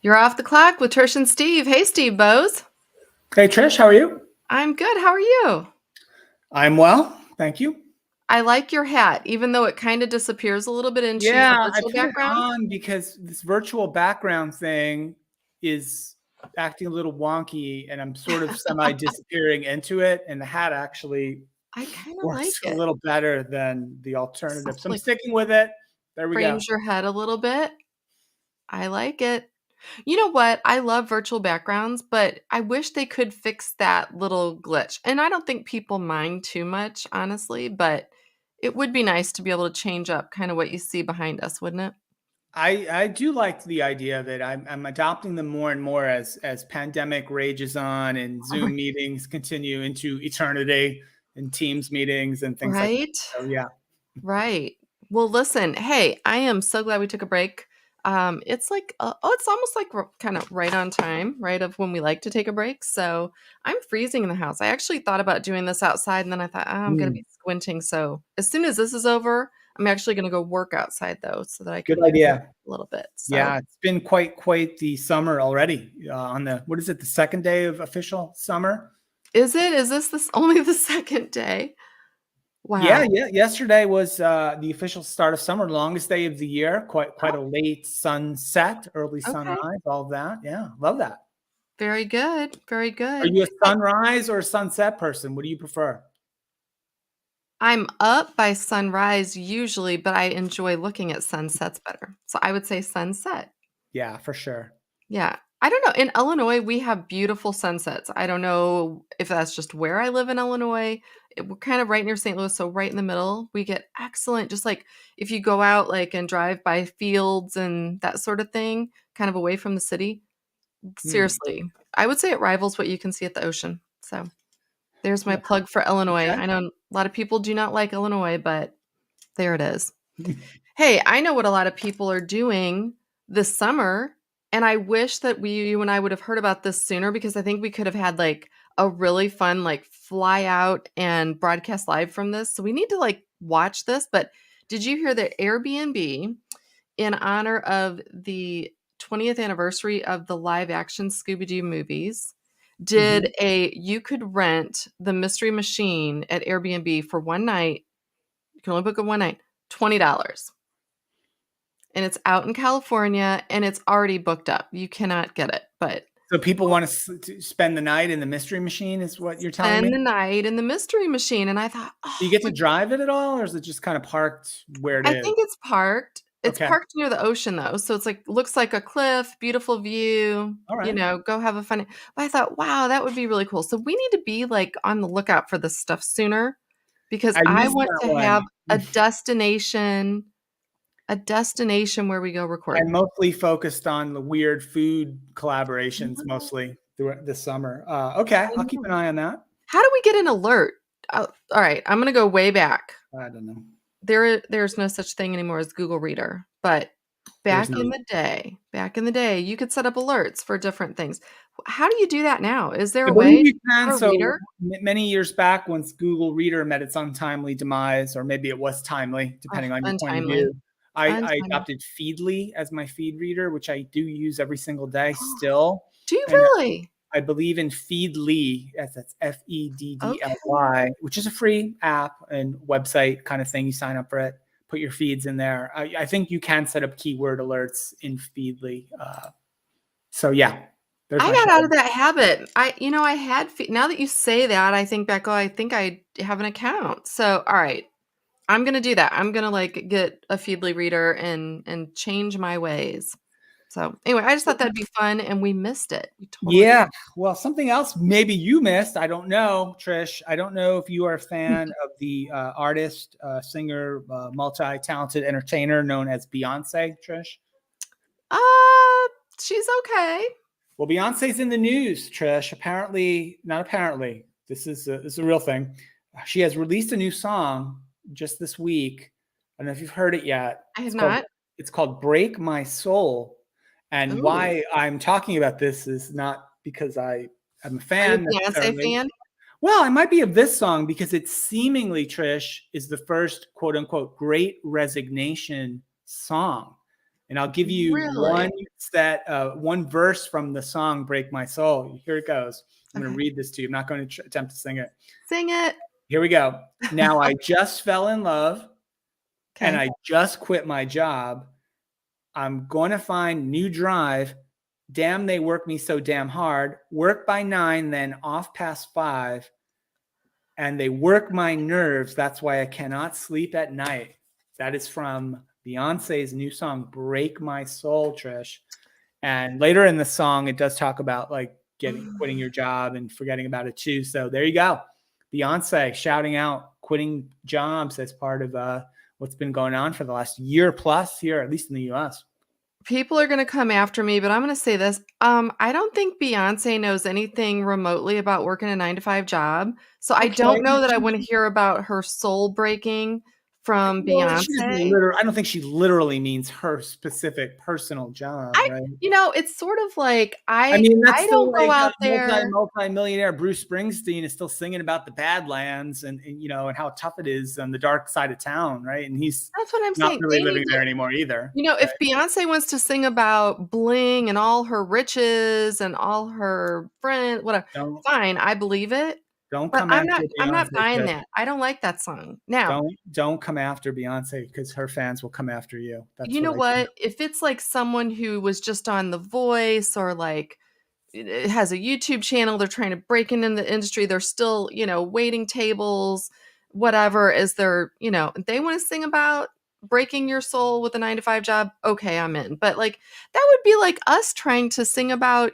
You're off the clock with Trish and Steve. Hey, Steve Bose. Hey, Trish, how are you? I'm good. How are you? I'm well, thank you. I like your hat, even though it kind of disappears a little bit into your Yeah, I virtual put it background. on because this virtual background thing is acting a little wonky, and I'm sort of semi-disappearing into it, and the hat actually I kind of like works a it. little better than the alternative. So I'm Like sticking with it. There we go. frames your head a little bit. I like it. You know what? I love virtual backgrounds, but I wish they could fix that little glitch. And I don't think people mind too much, honestly, but it would be nice to be able to change up kind of what you see behind us, wouldn't it? I do like the idea that I'm adopting them more and more as pandemic rages on and Zoom meetings continue into eternity and Teams meetings and things like Right? that. So yeah. Right. Well, listen, hey, I am so glad we took a break. It's like, it's almost like we're kind of right on time, right? Of when we like to take a break. So I'm freezing in the house. I actually thought about doing this outside, and then I thought, I'm going to Mm, be squinting. So as soon as this is over, I'm actually going to go work outside though, so that I good can warm up idea. a little bit. So Yeah, it's been quite the summer already. On the what is it, the second day of official summer? is this only the second day? Yeah, Wow. yeah. Yesterday was the official start of summer, longest day of the year. Quite Oh, a late sunset, early okay. sunrise, all of that. Yeah, love that. Very good. Very Are good. you a sunrise or a sunset person? What do you prefer? I'm up by sunrise usually, but I enjoy looking at sunsets better. So I would say sunset. Yeah, for sure. Yeah. I don't know. In Illinois, we have beautiful sunsets. I don't know if that's just where I live in Illinois. We're kind of right near St. Louis, so right in the middle. We get excellent, just like if you go out like and drive by fields and that sort of thing, kind of away from the city. Hmm. Seriously, I would say it rivals what you can see at the ocean. So there's my Yeah. plug for Illinois. Okay. I know a lot of people do not like Illinois, but there it is. Hey, I know what a lot of people are doing this summer, and I wish that you and I would have heard about this sooner because I think we could have had like a really fun like fly out and broadcast live from this. So we need to like watch this. But did you hear that Airbnb, in honor of the 20th anniversary of the live action Scooby Doo movies, Mhm. did a you could rent the Mystery Machine at Airbnb for one night. You can only book it one night, $20, and it's out in California and it's already booked up. You cannot get it, but So people want to spend the night in the Mystery Machine, is what you're telling spend me? the night in the Mystery Machine. And I thought, Do you oh, get to like, drive it at all, or is it just kind of parked where it I is? think it's parked. It's Okay. parked near the ocean though. So it's like looks like a cliff, beautiful view, All right. go have a fun. But I thought, wow, that would be really cool. So we need to be like on the lookout for this stuff sooner because I I missed want that to have one. a destination where we go record. I'm mostly focused on the weird food I collaborations know. mostly through this summer. Okay, I I'll keep know. an eye on that. How do we get an alert? Oh, all right, I'm gonna go way back. I don't know. There's no such thing anymore as Google Reader, but There's no. back in the day, you could set up alerts for different things. How do you do that now? Is there I a believe way to you can. have a So reader? many years back, once Google Reader met its untimely demise, or maybe it was timely, Oh, depending on your point of untimely, view, I untimely. adopted Feedly as my feed reader, which I do use every single day still. Do you And really? I believe in Feedly, that's Okay. Feddly, which is a free app and website kind of thing. You sign up for it, put your feeds in there. I think you can set up keyword alerts in Feedly. So yeah, there's I my got show. out of that habit. I had now that you say that, I think back, oh, I think I have an account. So, all right. I'm gonna do that. I'm gonna like get a Feedly reader and change my ways. So anyway, I just thought that'd be fun, and we missed it. We totally Yeah. Well, something else maybe you missed. I don't know, Trish. I don't know if you are a fan of the artist, singer, multi-talented entertainer known as Beyonce, Trish. uh, she's okay. Well, Beyonce's in the news, Trish. Apparently, not apparently. This is a real thing. She has released a new song just this week. I don't know if you've heard it yet. I have not. It's called "Break My Soul." And Ooh, why I'm talking about this is not because I am a are you fan a Beyonce necessarily. fan? Well, I might be of this song because it seemingly, Trish, is the first quote unquote great resignation song. And I'll give you Really? one verse from the song Break My Soul. Here it goes. I'm going to Okay. read this to you. I'm not going to attempt to sing it. Sing it. Here we go. Now I just fell in love and Okay. I just quit my job. I'm going to find new drive. Damn, they work me so damn hard. Work by 9, then off past 5. And they work my nerves. That's why I cannot sleep at night. That is from Beyonce's new song, Break My Soul, Trish. And later in the song, it does talk about like quitting your job and forgetting about it too. So there you go. Beyonce shouting out quitting jobs as part of what's been going on for the last year plus here, at least in the US. People are gonna come after me, but I'm gonna say this. I don't think Beyonce knows anything remotely about working a 9 to 5 job, so I Okay. don't know that I wanna hear about her soul breaking from Well, she doesn't Beyonce. I don't think she literally means her specific personal job, I right? it's sort of like I mean, that's I still don't go like out there. multi-millionaire Bruce Springsteen is still singing about the Badlands and and how tough it is on the dark side of town, right? And he's That's what I'm not saying. really They need living to there anymore either, right? if Beyonce wants to sing about bling and all her riches and all her friends, whatever, Don't fine, I believe it, don't but come after I'm not Beyonce, buying Trish. that. I don't like that song. Now, Don't come after Beyonce because her fans will come after you. That's you what know I think. what? If it's like someone who was just on The Voice or like has a YouTube channel, they're trying to break into the industry, they're still, waiting tables, whatever, as they're, they want to sing about breaking your soul with a 9 to 5 job, okay, I'm in. But like that would be like us trying to sing about,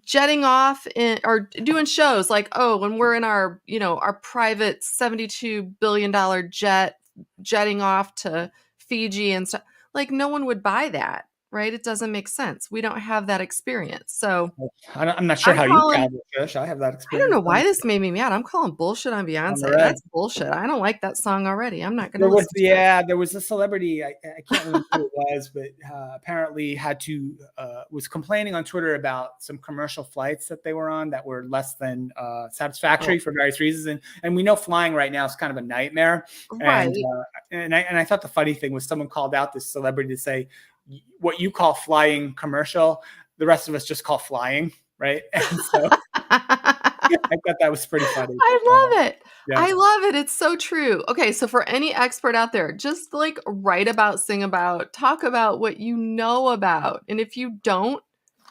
jetting off in or doing shows like, oh, when we're in our, our private $72 billion jet jetting off to Fiji and stuff. Like no one would buy that, right? It doesn't make sense. We don't have that experience. So I'm not sure I'm how you calling travel, Trish. I have that I don't know experience why this made me mad. I'm calling bullshit on on the Beyonce. red. That's bullshit. I don't like that song already. I'm not gonna There was listen to it. there was a celebrity, I can't remember who it was, but apparently was complaining on Twitter about some commercial flights that they were on that were less than Oh, satisfactory for various reasons. And we know flying right now is kind of a nightmare. And right. I thought the funny thing was someone called out this celebrity to say, what you call flying commercial, the rest of us just call flying, right? And so I thought that was pretty funny. I love it. Yeah. I love it. It's so true. Okay, so for any expert out there, just like write about, sing about, talk about what you know about. And if you don't,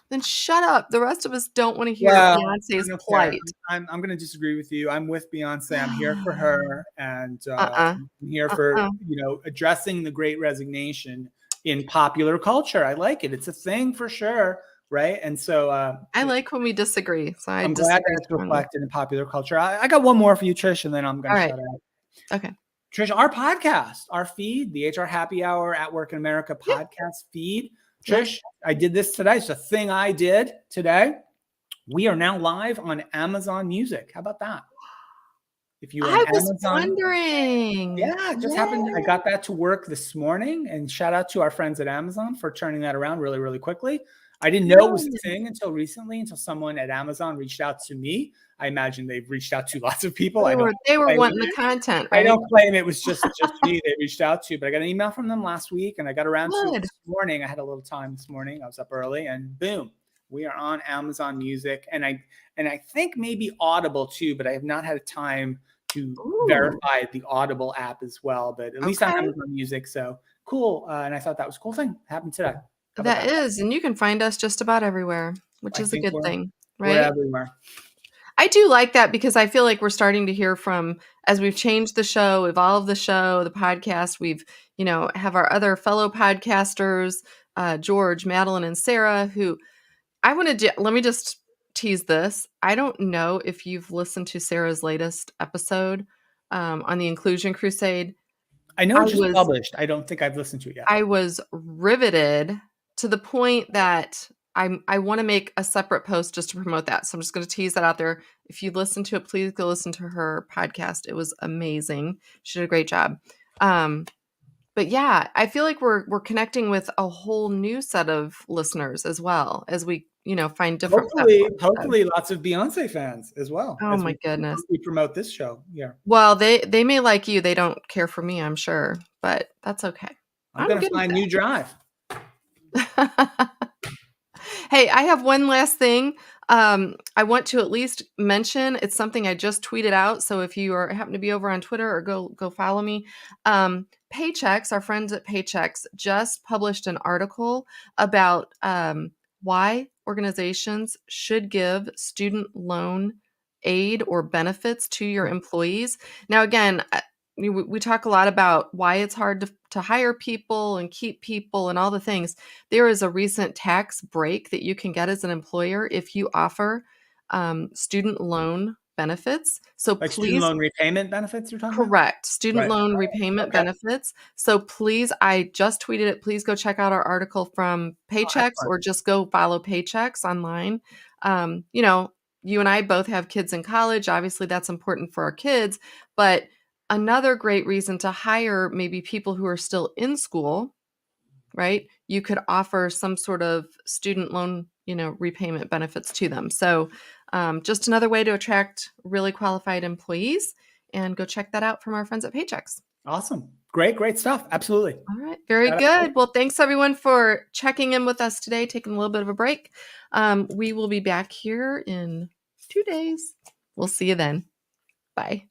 then shut up. The rest of us don't want to hear Well, I Beyonce's don't care. plight. I'm going to disagree with you. I'm with Beyonce. I'm here for her, and Uh-uh. I'm here for Uh-uh. addressing the Great Resignation in popular culture. I like it. It's a thing for sure, right? And so I like when we disagree. So I I'm glad that disagree it's strongly. reflected in popular culture. I got one more for you, Trish, and then I'm going All to right. shut up. Okay. Trish, our podcast, our feed, the HR Happy Hour at Work in America Yep. podcast feed. Yep. Trish, I did this today. It's a thing I did today. We are now live on Amazon Music. How about that? If you are an I was Amazon, wondering. yeah, it just happened. I Yay. got that to work this morning, and shout out to our friends at Amazon for turning that around really, really quickly. I didn't know it was a Brilliant. thing until recently, until someone at Amazon reached out to me. I imagine they've reached out to lots of people. They were claim wanting the content, I right? don't claim it was just me they reached out to, but I got an email from them last week, and I got around to it Good. this morning. I had a little time this morning. I was up early, and boom, we are on Amazon Music, and I think maybe Audible too, but I have not had time to Ooh, verify the Audible app as well. But at least on okay. Amazon Music, so cool. And I thought that was a cool thing happened today. How about That that? is, and you can find us just about everywhere, which I is a think good thing, we're right? everywhere. I do like that because I feel like we're starting to hear from as we've changed the show, evolved the show, the podcast, we've, have our other fellow podcasters, George, Madeline, and Sarah, who I want to let me just tease this. I don't know if you've listened to Sarah's latest episode on the Inclusion Crusade. I know I it just was published. I don't think I've listened to it yet. I was riveted to the point that I wanna make a separate post just to promote that, so I'm just gonna tease that out there. If you listen to it, please go listen to her podcast. It was amazing. She did a great job. Um, but yeah, I feel like we're connecting with a whole new set of listeners as well as we, find different platforms. So Hopefully, lots of Beyonce fans as well oh as my goodness. we promote this show. Yeah. Well, they may like you, they don't care for me, I'm sure, but that's okay. I'm I'm going to good with find new drive. that. Hey, I have one last thing. I want to at least mention it's something I just tweeted out. So if you happen to be over on Twitter or go follow me, Paychex, our friends at Paychex, just published an article about why organizations should give student loan aid or benefits to your employees. Now, again, we talk a lot about why it's hard to hire people and keep people and all the things. There is a recent tax break that you can get as an employer if you offer student loan benefits. So Like student please, loan repayment benefits you're talking about? correct, student Right. loan repayment Okay. benefits. So please, I just tweeted it. Please go check out our article from Oh, Paychex excellent. or just go follow Paychex online. You know, you and I both have kids in college. Obviously, that's important for our kids. But another great reason to hire maybe people who are still in school, right? You could offer some sort of student loan, repayment benefits to them. So, just another way to attract really qualified employees. And go check that out from our friends at Paychex. Awesome. Great stuff. Absolutely. All right, very Shout out. good. Well, thanks everyone for checking in with us today, taking a little bit of a break. We will be back here in 2 days. We'll see you then. Bye.